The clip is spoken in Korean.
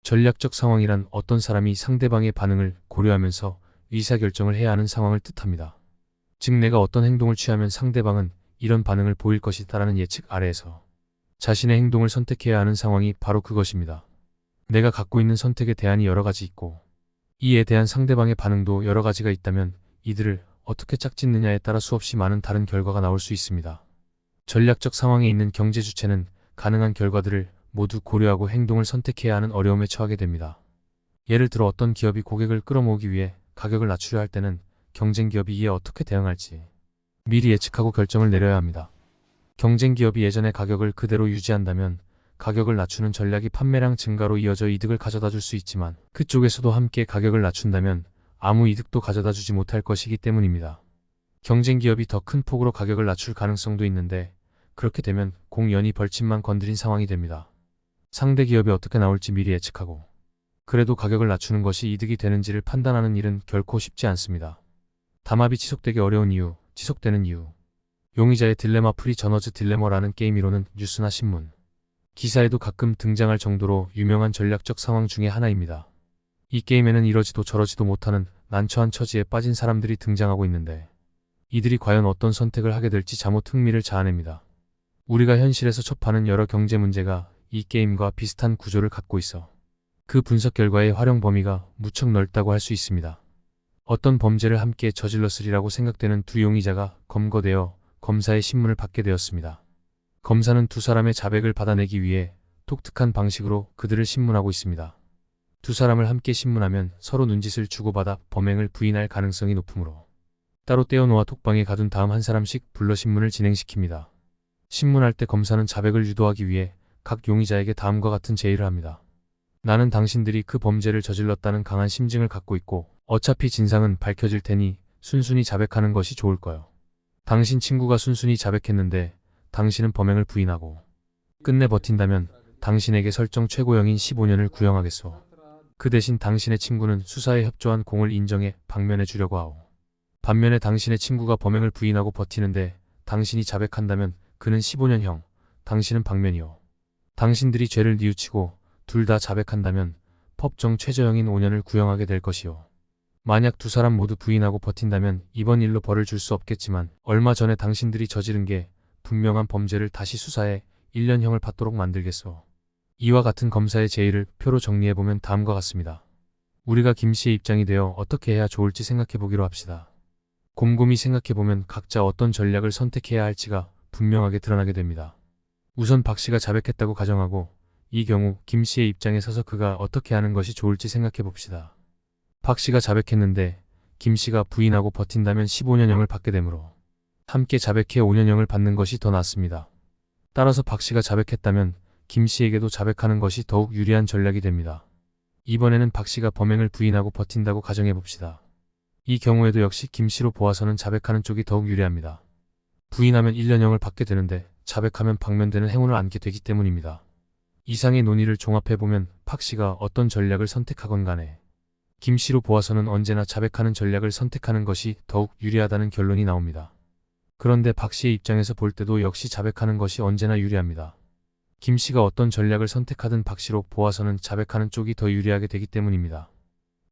전략적 상황이란 어떤 사람이 상대방의 반응을 고려하면서 의사결정을 해야 하는 상황을 뜻합니다. 즉 내가 어떤 행동을 취하면 상대방은 이런 반응을 보일 것이다라는 예측 아래에서 자신의 행동을 선택해야 하는 상황이 바로 그것입니다. 내가 갖고 있는 선택의 대안이 여러 가지 있고 이에 대한 상대방의 반응도 여러 가지가 있다면 이들을 어떻게 짝짓느냐에 따라 수없이 많은 다른 결과가 나올 수 있습니다. 전략적 상황에 있는 경제 주체는 가능한 결과들을 모두 고려하고 행동을 선택해야 하는 어려움에 처하게 됩니다. 예를 들어 어떤 기업이 고객을 끌어모으기 위해 가격을 낮추려 할 때는 경쟁 기업이 이에 어떻게 대응할지 미리 예측하고 결정을 내려야 합니다. 경쟁 기업이 예전의 가격을 그대로 유지한다면 가격을 낮추는 전략이 판매량 증가로 이어져 이득을 가져다 줄 수 있지만 그쪽에서도 함께 가격을 낮춘다면 아무 이득도 가져다 주지 못할 것이기 때문입니다. 경쟁 기업이 더 큰 폭으로 가격을 낮출 가능성도 있는데 그렇게 되면 공연히 벌침만 건드린 상황이 됩니다. 상대 기업이 어떻게 나올지 미리 예측하고 그래도 가격을 낮추는 것이 이득이 되는지를 판단하는 일은 결코 쉽지 않습니다. 담합이 지속되기 어려운 이유, 지속되는 이유. 용의자의 딜레마 프리 저너즈 딜레머라는 게임 이론은 뉴스나 신문, 기사에도 가끔 등장할 정도로 유명한 전략적 상황 중에 하나입니다. 이 게임에는 이러지도 저러지도 못하는 난처한 처지에 빠진 사람들이 등장하고 있는데 이들이 과연 어떤 선택을 하게 될지 잠옷 흥미를 자아냅니다. 우리가 현실에서 접하는 여러 경제 문제가 이 게임과 비슷한 구조를 갖고 있어 그 분석 결과의 활용 범위가 무척 넓다고 할 수 있습니다. 어떤 범죄를 함께 저질렀으리라고 생각되는 두 용의자가 검거되어 검사의 신문을 받게 되었습니다. 검사는 두 사람의 자백을 받아내기 위해 독특한 방식으로 그들을 신문하고 있습니다. 두 사람을 함께 신문하면 서로 눈짓을 주고받아 범행을 부인할 가능성이 높으므로 따로 떼어놓아 톡방에 가둔 다음 한 사람씩 불러 신문을 진행시킵니다. 신문할 때 검사는 자백을 유도하기 위해 각 용의자에게 다음과 같은 제의를 합니다. 나는 당신들이 그 범죄를 저질렀다는 강한 심증을 갖고 있고 어차피 진상은 밝혀질 테니 순순히 자백하는 것이 좋을 거요. 당신 친구가 순순히 자백했는데 당신은 범행을 부인하고 끝내 버틴다면 당신에게 설정 최고형인 15년을 구형하겠소. 그 대신 당신의 친구는 수사에 협조한 공을 인정해 방면해 주려고 하오. 반면에 당신의 친구가 범행을 부인하고 버티는데 당신이 자백한다면 그는 15년형, 당신은 방면이요. 당신들이 죄를 뉘우치고 둘 다 자백한다면 법정 최저형인 5년을 구형하게 될 것이요. 만약 두 사람 모두 부인하고 버틴다면 이번 일로 벌을 줄 수 없겠지만 얼마 전에 당신들이 저지른 게 분명한 범죄를 다시 수사해 1년형을 받도록 만들겠소. 이와 같은 검사의 제의를 표로 정리해보면 다음과 같습니다. 우리가 김씨의 입장이 되어 어떻게 해야 좋을지 생각해보기로 합시다. 곰곰이 생각해보면 각자 어떤 전략을 선택해야 할지가 분명하게 드러나게 됩니다. 우선 박씨가 자백했다고 가정하고 이 경우 김씨의 입장에 서서 그가 어떻게 하는 것이 좋을지 생각해봅시다. 박씨가 자백했는데 김씨가 부인하고 버틴다면 15년형을 받게 되므로 함께 자백해 5년형을 받는 것이 더 낫습니다. 따라서 박씨가 자백했다면 김씨에게도 자백하는 것이 더욱 유리한 전략이 됩니다. 이번에는 박씨가 범행을 부인하고 버틴다고 가정해봅시다. 이 경우에도 역시 김씨로 보아서는 자백하는 쪽이 더욱 유리합니다. 부인하면 1년형을 받게 되는데 자백하면 방면되는 행운을 안게 되기 때문입니다. 이상의 논의를 종합해보면 박씨가 어떤 전략을 선택하건 간에 김씨로 보아서는 언제나 자백하는 전략을 선택하는 것이 더욱 유리하다는 결론이 나옵니다. 그런데 박씨의 입장에서 볼 때도 역시 자백하는 것이 언제나 유리합니다. 김씨가 어떤 전략을 선택하든 박씨로 보아서는 자백하는 쪽이 더 유리하게 되기 때문입니다.